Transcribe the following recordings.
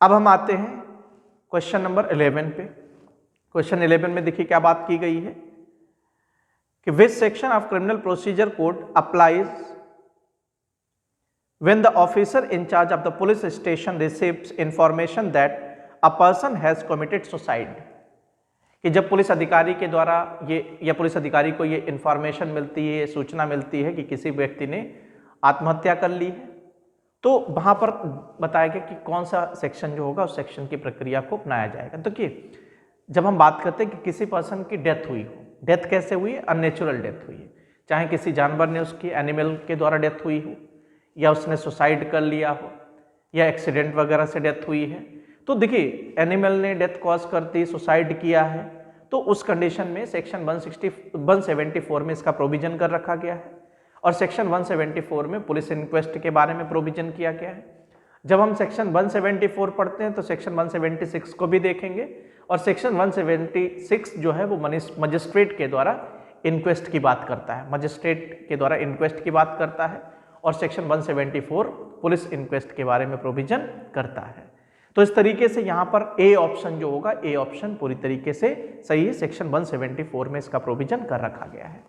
अब हम आते हैं क्वेश्चन नंबर 11 पे। क्वेश्चन 11 में देखिए क्या बात की गई है कि which section of criminal procedure code applies when the officer in charge of the police station receives information that a person has committed suicide, कि जब पुलिस अधिकारी के द्वारा ये या पुलिस अधिकारी को ये इंफॉर्मेशन मिलती है, सूचना मिलती है कि किसी व्यक्ति ने आत्महत्या कर ली है, तो वहां पर बताया गया कि कौन सा सेक्शन जो होगा उस सेक्शन की प्रक्रिया को अपनाया जाएगा। तो कि जब हम बात करते हैं कि किसी पर्सन की डेथ हुई हो, डेथ कैसे हुई है? अननेचुरल डेथ हुई है, चाहे किसी जानवर ने उसकी एनिमल के द्वारा डेथ हुई हो, या उसने सुसाइड कर लिया हो, या एक्सीडेंट वगैरह से डेथ हुई है। तो देखिए एनिमल ने डेथ कॉज कर दी, सुसाइड किया है, तो उस कंडीशन में सेक्शन 174 में इसका प्रोविजन कर रखा गया है, और सेक्शन 174 में पुलिस इंक्वेस्ट के बारे में प्रोविजन किया गया है। जब हम सेक्शन 174 पढ़ते हैं तो सेक्शन 176 को भी देखेंगे, और सेक्शन 176 जो है वो मजिस्ट्रेट के द्वारा इंक्वेस्ट की बात करता है, मजिस्ट्रेट के द्वारा इंक्वेस्ट की बात करता है, और सेक्शन 174 पुलिस इंक्वेस्ट के बारे में प्रोविजन करता है। तो इस तरीके से यहाँ पर ए ऑप्शन जो होगा, ए ऑप्शन पूरी तरीके से सही है, सेक्शन 174 में इसका प्रोविजन कर रखा गया है।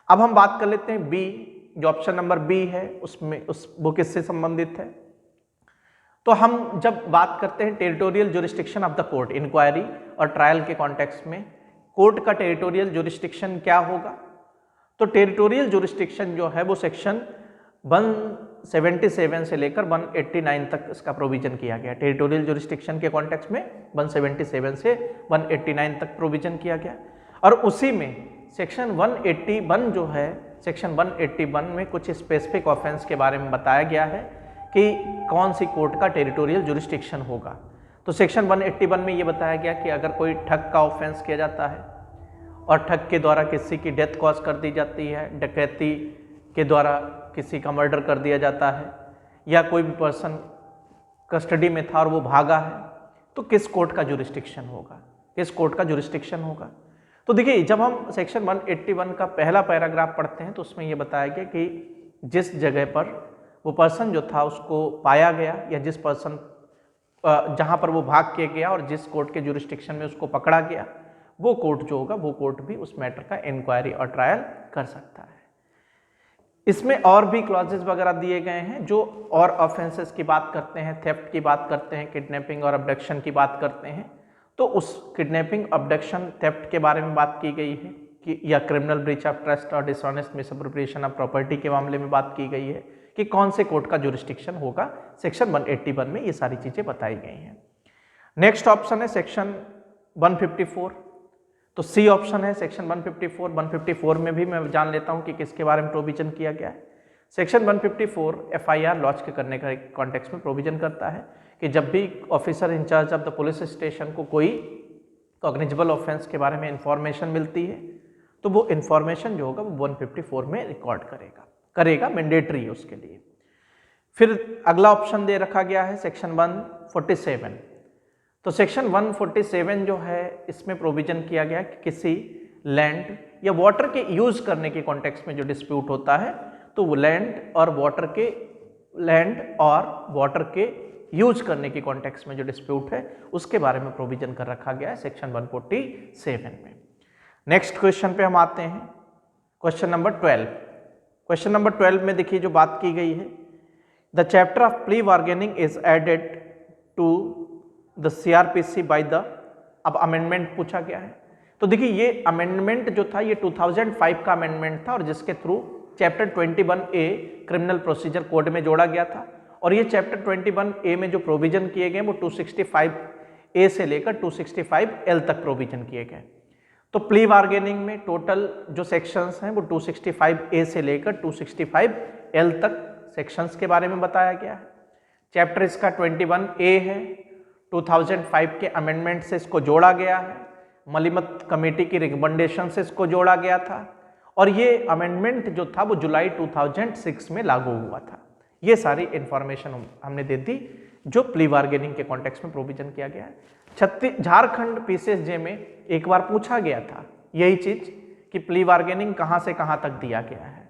अब हम बात कर लेते हैं बी, जो ऑप्शन नंबर बी है उसमें वो किससे संबंधित है। तो हम जब बात करते हैं territorial jurisdiction of the court, inquiry और ट्रायल के कॉन्टेक्स्ट में कोर्ट का टेरिटोरियल ज्यूरिसडिक्शन क्या होगा, तो टेरिटोरियल ज्यूरिसडिक्शन जो है वो सेक्शन 177 से लेकर 189 तक इसका प्रोविजन किया गया। टेरिटोरियल ज्यूरिसडिक्शन के कॉन्टेक्स्ट में 177 से 189 तक प्रोविजन किया गया, और उसी में सेक्शन 181 जो है, सेक्शन 181 में कुछ स्पेसिफिक ऑफेंस के बारे में बताया गया है कि कौन सी कोर्ट का टेरिटोरियल ज्यूरिसडिक्शन होगा। तो सेक्शन 181 में ये बताया गया कि अगर कोई ठग का ऑफेंस किया जाता है और ठग के द्वारा किसी की डेथ कॉज कर दी जाती है, डकैती के द्वारा किसी का मर्डर कर दिया जाता है, या कोई भी पर्सन कस्टडी में था और वो भागा है, तो किस कोर्ट का ज्यूरिसडिक्शन होगा, किस कोर्ट का ज्यूरिसडिक्शन होगा। तो देखिए जब हम सेक्शन 181 का पहला पैराग्राफ पढ़ते हैं तो उसमें ये बताया गया कि जिस जगह पर वो पर्सन जो था उसको पाया गया, या जिस पर्सन जहाँ पर वो भाग के गया और जिस कोर्ट के ज्यूरिसडिक्शन में उसको पकड़ा गया, वो कोर्ट जो होगा वो कोर्ट भी उस मैटर का इंक्वायरी और ट्रायल कर सकता है। इसमें और भी क्लॉजेस वगैरह दिए गए हैं जो और ऑफेंसेस की बात करते हैं, थेफ्ट की बात करते हैं, किडनैपिंग और अबडक्शन की बात करते हैं। तो उस किडनैपिंग, अबडक्शन, थेफ्ट के बारे में बात की गई है कि या क्रिमिनल ब्रीच ऑफ ट्रस्ट और डिसऑनेस्ट मिसअप्रोप्रिएशन ऑफ प्रॉपर्टी के मामले में बात की गई है कि कौन से कोर्ट का ज्यूरिसडिक्शन होगा। सेक्शन 181 में ये सारी चीजें बताई गई हैं। नेक्स्ट ऑप्शन है सेक्शन 154, तो सी ऑप्शन है सेक्शन 154। 154 में भी मैं जान लेता हूं कि किसके बारे में प्रोविजन किया गया है। सेक्शन 154 FIR लॉन्च करने का कॉन्टेक्स्ट में प्रोविजन करता है कि जब भी officer in-charge of the police station को कोई कॉग्निजेबल ऑफेंस के बारे में इंफॉर्मेशन मिलती है तो वो इंफॉर्मेशन जो होगा वो 154 में रिकॉर्ड करेगा, मैंडेटरी है उसके लिए। फिर अगला ऑप्शन दे रखा गया है सेक्शन 147। तो सेक्शन 147 जो है इसमें प्रोविजन किया गया कि किसी लैंड या वाटर के यूज करने के कॉन्टेक्स्ट में जो डिस्प्यूट होता है तो वो लैंड और वाटर के यूज करने के कॉन्टेक्स्ट में जो डिस्प्यूट है उसके बारे में प्रोविजन कर रखा गया है सेक्शन 147 में। नेक्स्ट क्वेश्चन पे हम आते हैं, क्वेश्चन नंबर 12। क्वेश्चन नंबर 12 में देखिए जो बात की गई है, the chapter of plea bargaining is added to the CRPC by the, अब अमेंडमेंट पूछा गया है। तो देखिए ये अमेंडमेंट जो था ये 2005 का अमेंडमेंट था और जिसके through chapter 21A criminal procedure code में जोड़ा गया था, और ये चैप्टर 21A में जो प्रोविजन किए गए वो 265A से लेकर 265L तक प्रोविजन किए गए। तो प्ली बार्गेनिंग में टोटल जो सेक्शंस हैं वो 265A से लेकर 265L तक सेक्शंस के बारे में बताया गया है। चैप्टर इसका 21A है, 2005 के अमेंडमेंट से इसको जोड़ा गया है, मलिमत कमेटी की रिकमेंडेशन से इसको जोड़ा गया था, और ये अमेंडमेंट जो था वो जुलाई 2006 में लागू हुआ था। ये सारी इंफॉर्मेशन हमने दे दी जो प्ली बार्गेनिंग के कॉन्टेक्स्ट में प्रोविजन किया गया है। झारखंड PCSJ में एक बार पूछा गया था यही चीज कि प्ली बार्गेनिंग कहां से कहां तक दिया गया है,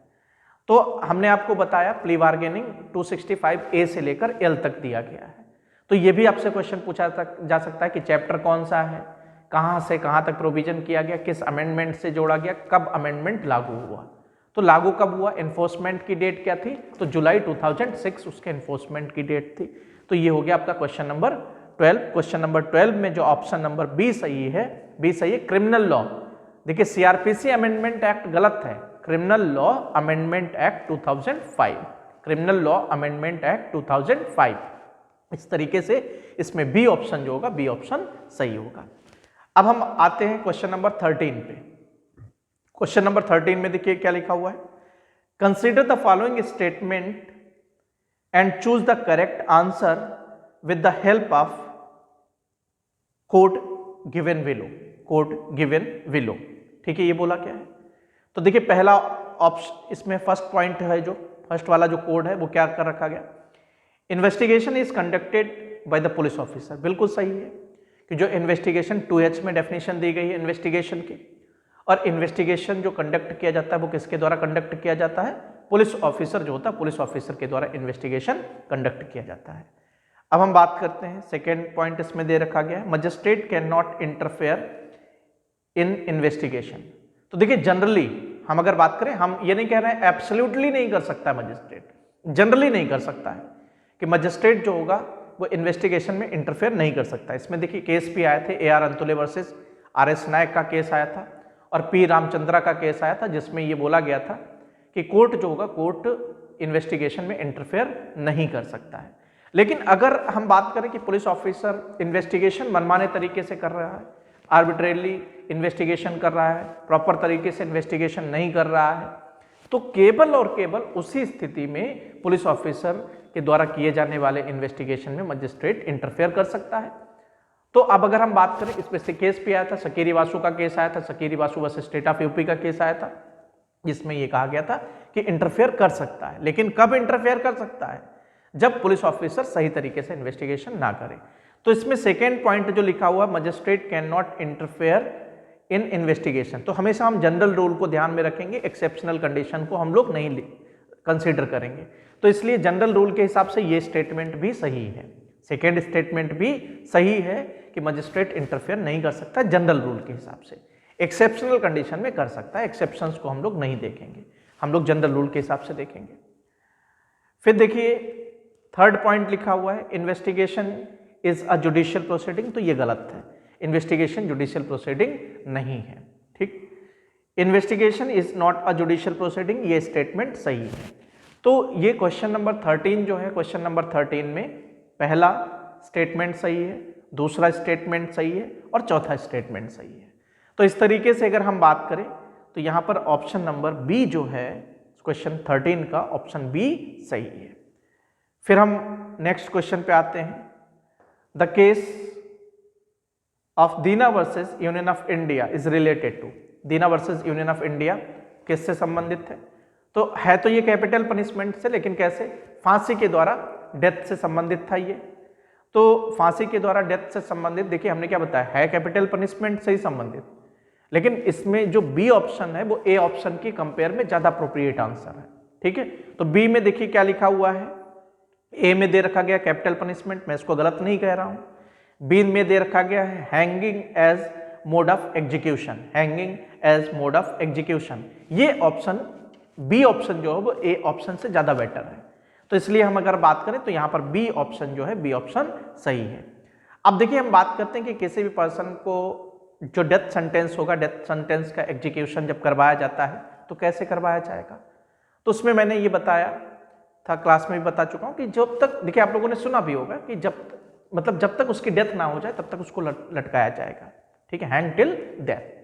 तो हमने आपको बताया प्ली बार्गेनिंग 265A से लेकर L तक दिया गया है। तो ये भी आपसे क्वेश्चन पूछा जा सकता है कि चैप्टर कौन सा है, कहाँ से कहाँ तक प्रोविजन किया गया, किस अमेंडमेंट से जोड़ा गया, कब अमेंडमेंट लागू हुआ। तो लागू कब हुआ, इन्फोर्समेंट की डेट क्या थी, तो जुलाई 2006 उसके इन्फोर्समेंट की डेट थी। तो ये हो गया आपका क्वेश्चन नंबर 12। क्वेश्चन नंबर 12 में जो ऑप्शन नंबर बी सही है, बी सही है, क्रिमिनल लॉ। देखिए सीआरपीसी अमेंडमेंट एक्ट गलत है, criminal law amendment act 2005, criminal law amendment act 2005। इस तरीके से इसमें बी ऑप्शन जो होगा, बी ऑप्शन सही होगा। अब हम आते हैं क्वेश्चन नंबर 13 पे। क्वेश्चन नंबर 13 में देखिए क्या लिखा हुआ है, consider the following statement and choose the correct answer with the help of code given below, code given below. ठीक है, ये बोला क्या है, तो देखिए पहला ऑप्शन इसमें फर्स्ट पॉइंट है, जो फर्स्ट वाला जो कोड है वो क्या कर रखा गया, investigation is conducted by the police officer. बिल्कुल सही है कि जो इन्वेस्टिगेशन 2H में डेफिनेशन दी गई है इन्वेस्टिगेशन की, और इन्वेस्टिगेशन जो कंडक्ट किया जाता है वो किसके द्वारा कंडक्ट किया जाता है, पुलिस ऑफिसर जो होता है, पुलिस ऑफिसर के द्वारा इन्वेस्टिगेशन कंडक्ट किया जाता है। अब हम बात करते हैं सेकेंड पॉइंट इसमें दे रखा गया है, magistrate can not interfere in investigation. तो देखिए जनरली हम अगर बात करें, हम ये नहीं कह रहे हैं एब्सोल्युटली नहीं कर सकता मजिस्ट्रेट, जनरली नहीं कर सकता है कि मजिस्ट्रेट जो होगा वो इन्वेस्टिगेशन में इंटरफेयर नहीं कर सकता। इसमें देखिए केस भी आए थे, AR अंतुले वर्सेस RS नायक का केस आया था और P रामचंद्रा का केस आया था, जिसमें ये बोला गया था कि कोर्ट जो होगा, कोर्ट इन्वेस्टिगेशन में इंटरफेयर नहीं कर सकता है। लेकिन अगर हम बात करें कि पुलिस ऑफिसर इन्वेस्टिगेशन मनमाने तरीके से कर रहा है, आर्बिट्रेरली इन्वेस्टिगेशन कर रहा है, प्रॉपर तरीके से इन्वेस्टिगेशन नहीं कर रहा है, तो केवल और केवल उसी स्थिति में पुलिस ऑफिसर के द्वारा किए जाने वाले इन्वेस्टिगेशन में मजिस्ट्रेट इंटरफेयर कर सकता है। तो अब अगर हम बात करें, इसमें से केस भी आया था, सकीरी वासु का केस आया था, Sakiri Vasu versus state of UP का केस आया था, जिसमें यह कहा गया था कि इंटरफेयर कर सकता है। लेकिन कब इंटरफेयर कर सकता है, जब पुलिस ऑफिसर सही तरीके से इन्वेस्टिगेशन ना करे। तो इसमें सेकेंड पॉइंट जो लिखा हुआ, magistrate can not interfere in investigation, तो हमेशा हम जनरल रूल को ध्यान में रखेंगे, एक्सेप्शनल कंडीशन को हम लोग नहीं कंसीडर करेंगे। तो इसलिए जनरल रूल के हिसाब से ये स्टेटमेंट भी सही है, सेकेंड स्टेटमेंट भी सही है कि मजिस्ट्रेट इंटरफेयर नहीं कर सकता जनरल रूल के हिसाब से, एक्सेप्शनल कंडीशन में कर सकता है। एक्सेप्शंस को हम लोग नहीं देखेंगे, हम लोग जनरल रूल के हिसाब से देखेंगे। फिर देखिए थर्ड पॉइंट लिखा हुआ है, investigation is a judicial proceeding, तो ये गलत है, इन्वेस्टिगेशन जुडिशियल प्रोसीडिंग नहीं है। ठीक, investigation is not a judicial proceeding, ये स्टेटमेंट सही है। तो ये क्वेश्चन नंबर 13 जो है, क्वेश्चन नंबर 13 में पहला स्टेटमेंट सही है, दूसरा स्टेटमेंट सही है और चौथा स्टेटमेंट सही है। तो इस तरीके से अगर हम बात करें तो यहाँ पर ऑप्शन नंबर बी जो है क्वेश्चन 13 का, ऑप्शन बी सही है। फिर हम नेक्स्ट क्वेश्चन पे आते हैं, the case of Dina versus Union of India is related to, Dina versus Union of India किससे संबंधित है, तो है तो ये कैपिटल पनिशमेंट से, लेकिन कैसे, फांसी के द्वारा डेथ से संबंधित था ये। तो फांसी के द्वारा डेथ से संबंधित, देखिए हमने क्या बताया, है कैपिटल पनिशमेंट से ही संबंधित, लेकिन इसमें जो बी ऑप्शन है वो ए ऑप्शन की कंपेयर में ज्यादा अप्रोप्रिएट आंसर है। ठीक है, तो बी में देखिए क्या लिखा हुआ है, ए में दे रखा गया कैपिटल पनिशमेंट, मैं इसको गलत नहीं कह रहा हूं, बी में दे रखा गया है hanging as mode of execution, hanging as mode of execution. ये ऑप्शन बी ऑप्शन जो है वो ए ऑप्शन से ज्यादा बेटर है। तो इसलिए हम अगर बात करें तो यहां पर बी ऑप्शन जो है, बी ऑप्शन सही है। अब देखिए हम बात करते हैं कि किसी भी पर्सन को जो डेथ सेंटेंस होगा, डेथ सेंटेंस का एग्जीक्यूशन जब करवाया जाता है तो कैसे करवाया जाएगा। तो उसमें मैंने ये बताया था, क्लास में भी बता चुका हूं कि जब तक, देखिए आप लोगों ने सुना भी होगा कि जब तक उसकी डेथ ना हो जाए तब तक उसको लटकाया जाएगा। ठीक है, हैंग टिल डेथ।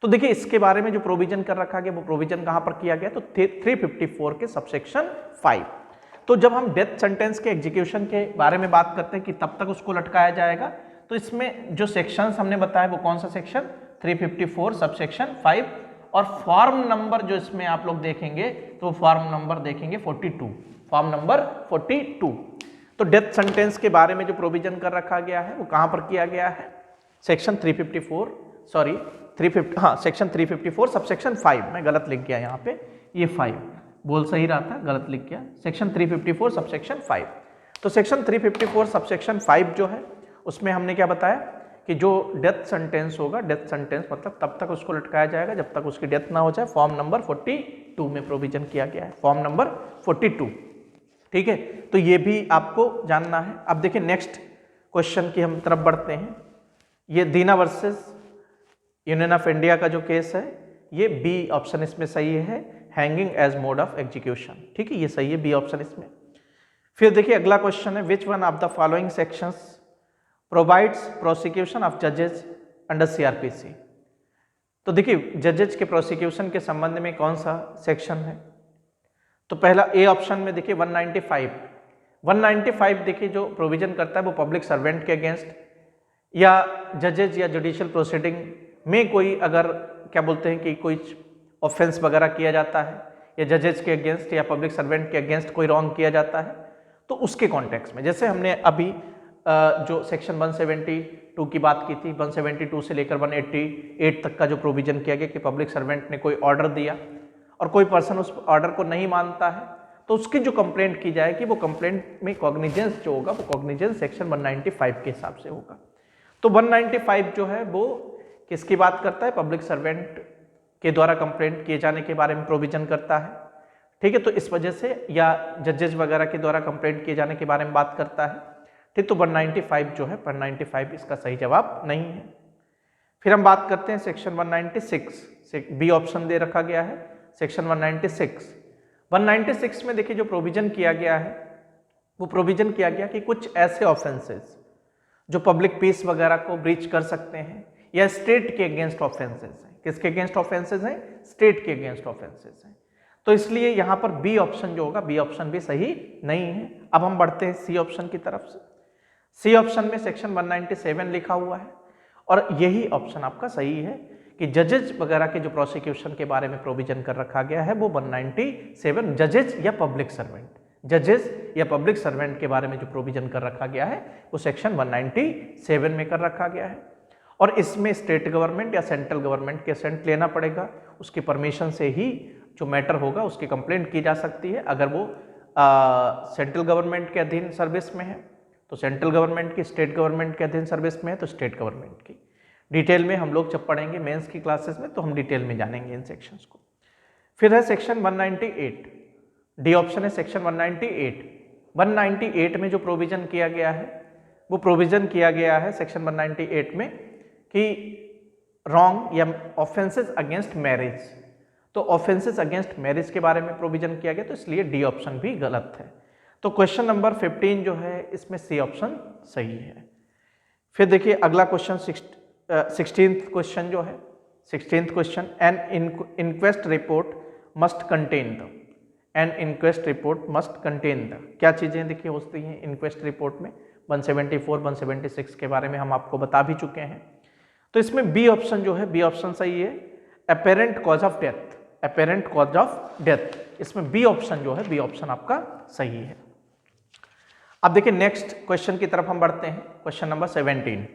तो देखिए इसके बारे में जो प्रोविजन कर रखा गया वो प्रोविजन कहां पर किया गया, तो 354 के सबसेक्शन 5। तो जब हम डेथ सेंटेंस के एग्जीक्यूशन के बारे में बात करते हैं कि तब तक उसको लटकाया जाएगा, तो इसमें जो सेक्शंस हमने बताया वो कौन सा सेक्शन, 354 सबसेक्शन 5, और फॉर्म नंबर जो इसमें आप लोग देखेंगे तो फॉर्म नंबर देखेंगे 42, फॉर्म नंबर 42। तो डेथ सेंटेंस के बारे में जो प्रोविजन कर रखा गया है वो कहां पर किया गया है, सेक्शन 354, सॉरी 350, हाँ सेक्शन 354 सबसेक्शन 5, मैं गलत लिख गया यहाँ पे, ये 5 बोल सही रहा था, गलत लिख गया, सेक्शन 354 सबसेक्शन 5। तो सेक्शन 354 सबसेक्शन 5 जो है उसमें हमने क्या बताया कि जो डेथ सेंटेंस होगा, डेथ सेंटेंस मतलब तब तक उसको लटकाया जाएगा जब तक उसकी डेथ ना हो जाए। फॉर्म नंबर 42 में प्रोविजन किया गया है, फॉर्म नंबर 42। ठीक है, तो ये भी आपको जानना है। अब देखिए नेक्स्ट क्वेश्चन की हम तरफ बढ़ते हैं। ये दीना वर्सेस यूनियन ऑफ इंडिया का जो केस है, ये बी ऑप्शन इसमें सही है, hanging as mode of execution. ठीक है, ये सही है, बी ऑप्शन इसमें। फिर देखिए अगला क्वेश्चन है, which one of the following sections provides prosecution of जजेस अंडर सीआरपीसी। तो देखिए जजेज के प्रोसिक्यूशन के संबंध में कौन सा सेक्शन है, तो पहला ए ऑप्शन में देखिए 195 देखिए जो प्रोविजन करता है वो पब्लिक सर्वेंट के अगेंस्ट या जजेज या जुडिशियल प्रोसीडिंग में कोई अगर क्या बोलते हैं कि कोई ऑफेंस वगैरह किया जाता है या जजेज के अगेंस्ट या पब्लिक सर्वेंट के अगेंस्ट कोई रॉन्ग किया जाता है, तो उसके कॉन्टेक्स्ट में जैसे हमने अभी जो सेक्शन 172 की बात की थी, 172 से लेकर 188 तक का जो प्रोविजन किया गया कि पब्लिक सर्वेंट ने कोई ऑर्डर दिया और कोई पर्सन उस ऑर्डर को नहीं मानता है, तो उसकी जो कंप्लेंट की जाएगी वो कंप्लेंट में कॉग्निजेंस जो होगा वो कॉग्निजेंस सेक्शन 195 के हिसाब से होगा। तो 195 जो है वो किसकी बात करता है, पब्लिक सर्वेंट के द्वारा कंप्लेंट किए जाने के बारे में प्रोविजन करता है। ठीक है, तो इस वजह से या जजेज वगैरह के द्वारा कंप्लेंट किए जाने के बारे में बात करता है। ठीक, तो 195 जो है 195 इसका सही जवाब नहीं है। फिर हम बात करते हैं सेक्शन 196, बी ऑप्शन दे रखा गया है, सेक्शन 196 में देखिए जो प्रोविजन किया गया है वो प्रोविजन किया गया कि कुछ ऐसे ऑफेंसेस जो पब्लिक पीस वगैरह को ब्रीच कर सकते हैं या स्टेट के अगेंस्ट ऑफेंसेस हैं। किसके अगेंस्ट ऑफेंसेस हैं, स्टेट के अगेंस्ट ऑफेंसेस हैं। तो इसलिए यहां पर बी ऑप्शन जो होगा, बी ऑप्शन भी सही नहीं है। अब हम बढ़ते हैं सी ऑप्शन की तरफ से। सी ऑप्शन में सेक्शन 197 लिखा हुआ है और यही ऑप्शन आपका सही है कि जजेज वगैरह के जो प्रोसिक्यूशन के बारे में प्रोविजन कर रखा गया है वो 197 जजेज या पब्लिक सर्वेंट, जजेस या पब्लिक सर्वेंट के बारे में जो प्रोविजन कर रखा गया है वो सेक्शन 197 में कर रखा गया है। और इसमें स्टेट गवर्नमेंट या सेंट्रल गवर्नमेंट के असेंट लेना पड़ेगा, उसकी परमिशन से ही जो मैटर होगा उसकी कंप्लेंट की जा सकती है। अगर वो सेंट्रल गवर्नमेंट के अधीन सर्विस में है तो सेंट्रल गवर्नमेंट की, स्टेट गवर्नमेंट के अधीन सर्विस में है तो स्टेट गवर्नमेंट की। डिटेल में हम लोग जब पढ़ेंगे मेंस की क्लासेस में तो हम डिटेल में जानेंगे इन सेक्शंस को। फिर है सेक्शन 198, डी ऑप्शन है सेक्शन 198 में जो प्रोविजन किया गया है वो प्रोविजन किया गया है सेक्शन 198 में कि रॉन्ग या ऑफेंसेस अगेंस्ट मैरिज। तो ऑफेंसेस अगेंस्ट मैरिज के बारे में प्रोविजन किया गया, तो इसलिए डी ऑप्शन भी गलत है। तो क्वेश्चन नंबर 15 जो है इसमें सी ऑप्शन सही है। फिर देखिए अगला क्वेश्चन 16th क्वेश्चन जो है, 16th question, an inquest report must contain the, an inquest report must contain the, क्या चीजें देखिए होती हैं इंक्वेस्ट रिपोर्ट में, 174 176 के बारे में हम आपको बता भी चुके हैं। तो इसमें बी ऑप्शन जो है, बी ऑप्शन सही है, apparent cause of death, apparent cause of death, इसमें बी ऑप्शन जो है, बी ऑप्शन आपका सही है। अब देखिए नेक्स्ट क्वेश्चन की तरफ हम बढ़ते हैं, क्वेश्चन नंबर 17।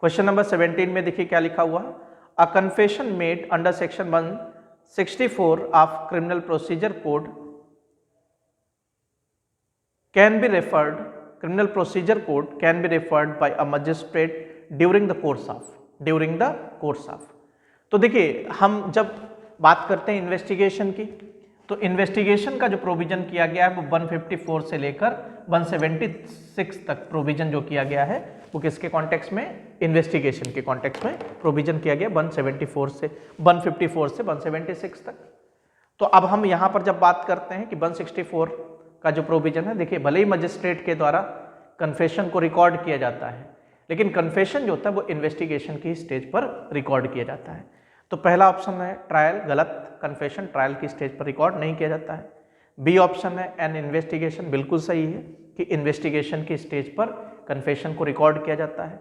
क्वेश्चन नंबर 17 में देखिए क्या लिखा हुआ, अ confession made under section 164 of criminal procedure code can be referred, criminal procedure code can be referred by a magistrate during the course of, तो देखिए हम जब बात करते हैं इन्वेस्टिगेशन की, तो इन्वेस्टिगेशन का जो प्रोविजन किया गया है वो 154 से लेकर 176 तक प्रोविजन जो किया गया है वो किसके कॉन्टेक्स्ट में, इन्वेस्टिगेशन के कॉन्टेक्स्ट में प्रोविजन किया गया 154 से 154 से 176 तक। तो अब हम यहाँ पर जब बात करते हैं कि 164 का जो प्रोविजन है, देखिए भले ही मजिस्ट्रेट के द्वारा कन्फेशन को रिकॉर्ड किया जाता है लेकिन कन्फेशन जो होता है वो इन्वेस्टिगेशन की स्टेज पर रिकॉर्ड किया जाता है। तो पहला ऑप्शन है ट्रायल, गलत, कन्फेशन ट्रायल की स्टेज पर रिकॉर्ड नहीं किया जाता है। बी ऑप्शन है एन इन्वेस्टिगेशन, बिल्कुल सही है कि इन्वेस्टिगेशन की स्टेज पर कन्फेशन को रिकॉर्ड किया जाता है।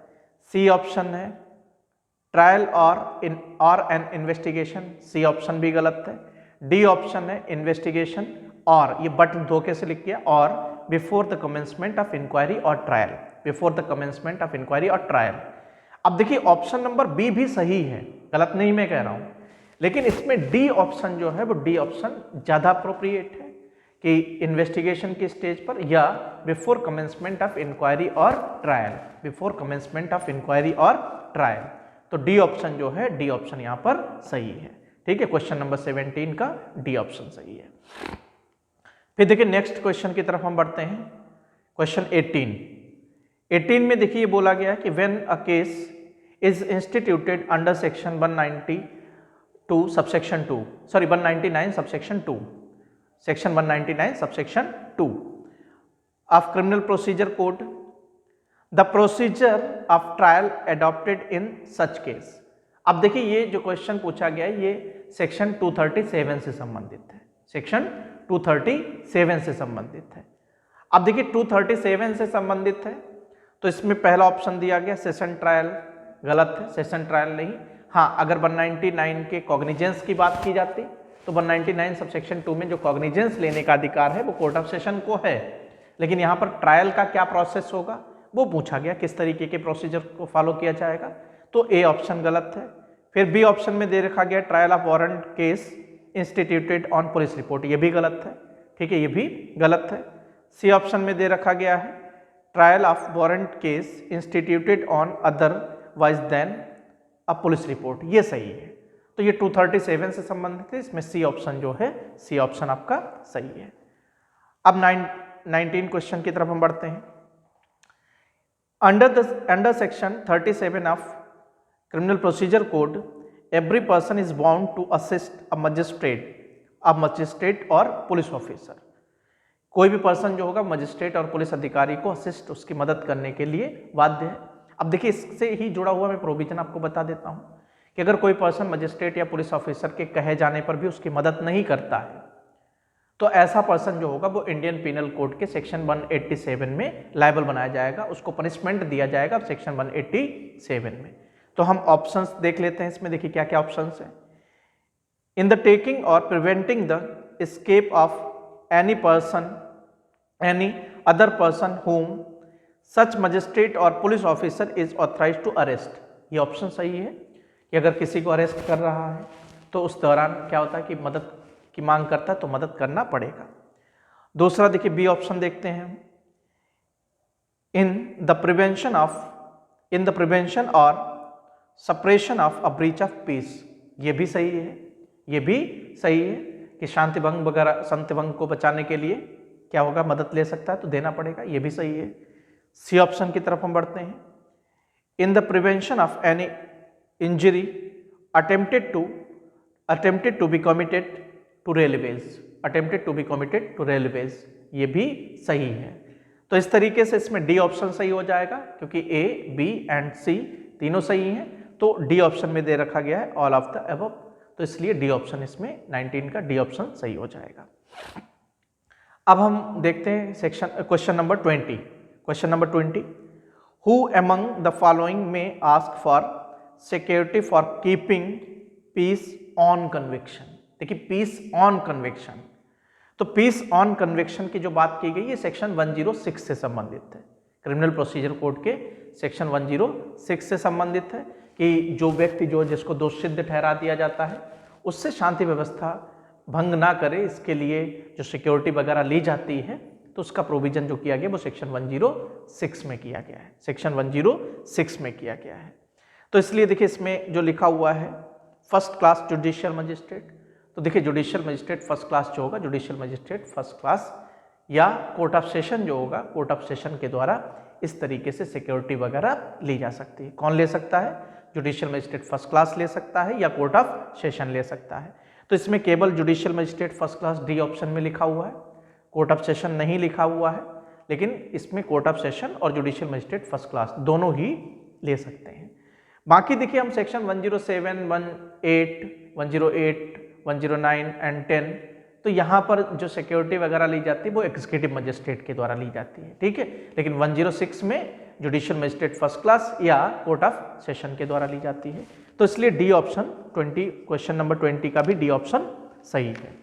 सी ऑप्शन है ट्रायल और एन इन्वेस्टिगेशन, सी ऑप्शन भी गलत है। डी ऑप्शन है इन्वेस्टिगेशन और, ये बट धोखे से लिख दिया, और before the commencement of inquiry और trial, before the commencement of inquiry और ट्रायल। अब देखिए ऑप्शन नंबर बी भी सही है, गलत नहीं मैं कह रहा हूं, लेकिन इसमें डी ऑप्शन जो है वो डी ऑप्शन ज्यादा अप्रोप्रिएट है। कि इन्वेस्टिगेशन की स्टेज पर या बिफोर कमेंसमेंट ऑफ इंक्वायरी और trial, before commencement of inquiry और ट्रायल। तो डी ऑप्शन जो है, डी ऑप्शन यहाँ पर सही है। ठीक है, क्वेश्चन नंबर 17 का डी ऑप्शन सही है। फिर देखिए नेक्स्ट क्वेश्चन की तरफ हम बढ़ते हैं। क्वेश्चन 18 में देखिए बोला गया है कि when a case is instituted under section 192 subsection 2, sorry 199 subsection 2, section 199 subsection 2 of criminal procedure code, the procedure of trial adopted in such case. अब देखिए ये जो क्वेश्चन पूछा गया है ये सेक्शन 237 से संबंधित है, सेक्शन 237 से संबंधित है। अब देखिए 237 से संबंधित है तो इसमें पहला ऑप्शन दिया गया सेशन ट्रायल, गलत है, सेशन ट्रायल नहीं। हाँ, अगर 199 के कॉग्निजेंस की बात की जाती तो 199 सबसेक्शन 2 में जो कॉग्निजेंस लेने का अधिकार है वो कोर्ट ऑफ सेशन को है, लेकिन यहाँ पर ट्रायल का क्या प्रोसेस होगा वो पूछा गया, किस तरीके के प्रोसीजर को फॉलो किया जाएगा। तो ए ऑप्शन गलत है। फिर बी ऑप्शन में दे रखा गया trial of warrant case instituted on police report, ये भी गलत है। ठीक है, ये भी गलत है। सी ऑप्शन में दे रखा गया है trial of warrant case instituted on otherwise than a police report, ये सही है। तो ये 237 से संबंधित है, इसमें सी ऑप्शन जो है, सी ऑप्शन आपका सही है। अब 19 क्वेश्चन की तरफ हम बढ़ते हैं। Under section 37 of criminal procedure code every person is bound to assist a magistrate और पुलिस ऑफिसर। कोई भी पर्सन जो होगा मजिस्ट्रेट और पुलिस अधिकारी को असिस्ट, उसकी मदद करने के लिए बाध्य है। अब देखिए इससे ही जुड़ा हुआ मैं प्रोविजन आपको बता देता हूँ कि अगर कोई पर्सन मजिस्ट्रेट या पुलिस ऑफिसर के कहे जाने पर भी उसकी मदद नहीं करता है तो ऐसा पर्सन जो होगा वो इंडियन पिनल कोड के सेक्शन 187 में लायबल बनाया जाएगा, उसको पनिशमेंट दिया जाएगा सेक्शन 187 में। तो हम ऑप्शंस देख लेते हैं इसमें। देखिए क्या क्या ऑप्शंस हैं। In the taking or preventing the escape of any person, any other person whom such magistrate और police officer is authorised to arrest, ये ऑप्शन सही है कि अगर किसी को अरेस्ट कर रहा है तो उस दौरान क्या होता है कि मदद की मांग करता है तो मदद करना पड़ेगा। दूसरा देखिए बी ऑप्शन देखते हैं, इन द प्रिवेंशन और suppression of a breach of peace, ये भी सही है, ये भी सही है कि शांति भंग वगैरह, शांति भंग को बचाने के लिए क्या होगा, मदद ले सकता है तो देना पड़ेगा, ये भी सही है। सी ऑप्शन की तरफ हम बढ़ते हैं। In the prevention of any injury attempted to be committed to railways, ये भी सही है। तो इस तरीके से इसमें डी ऑप्शन सही हो जाएगा क्योंकि ए, बी एंड सी तीनों सही हैं। तो डी ऑप्शन में दे रखा गया है ऑल ऑफ द अबव, तो इसलिए डी ऑप्शन इसमें 19 का डी ऑप्शन सही हो जाएगा। अब हम देखते हैं question number 20। Question number 20, who among the following may ask for security for keeping peace on conviction. देखिए पीस ऑन कन्विक्शन, तो पीस ऑन कन्विक्शन की जो बात की गई है सेक्शन 106 से संबंधित है, क्रिमिनल प्रोसीजर कोड के सेक्शन 106 से संबंधित है कि जो व्यक्ति जो जिसको दोषसिद्ध ठहरा दिया जाता है उससे शांति व्यवस्था भंग ना करे, इसके लिए जो सिक्योरिटी वगैरह ली जाती है तो उसका प्रोविजन जो किया गया वो सेक्शन 106 में किया गया है, सेक्शन 106 में किया गया है। तो इसलिए देखिए इसमें जो लिखा हुआ है फर्स्ट क्लास जुडिशियल मजिस्ट्रेट, तो देखिए जुडिशियल मजिस्ट्रेट फर्स्ट क्लास जो होगा, जुडिशियल मजिस्ट्रेट फर्स्ट क्लास या कोर्ट ऑफ सेशन जो होगा, कोर्ट ऑफ सेशन के द्वारा इस तरीके से सिक्योरिटी वगैरह ली जा सकती है। कौन ले सकता है? जुडिशियल मजिस्ट्रेट फर्स्ट क्लास ले सकता है या कोर्ट ऑफ सेशन ले सकता है। तो इसमें केवल judicial magistrate first class D option में लिखा हुआ है, कोर्ट ऑफ सेशन नहीं लिखा हुआ है, लेकिन इसमें कोर्ट ऑफ सेशन और जुडिशियल मजिस्ट्रेट फर्स्ट क्लास दोनों ही ले सकते हैं। बाकी देखिए हम सेक्शन 107, 108, 108, 109 एंड 10, तो यहाँ पर जो सिक्योरिटी वगैरह ली जाती है वो एग्जीक्यूटिव मजिस्ट्रेट के द्वारा ली जाती है, ठीक है। लेकिन 106 में जुडिशियल मजिस्ट्रेट फर्स्ट क्लास या कोर्ट ऑफ सेशन के द्वारा ली जाती है। तो इसलिए डी ऑप्शन 20, क्वेश्चन नंबर 20 का भी डी ऑप्शन सही है।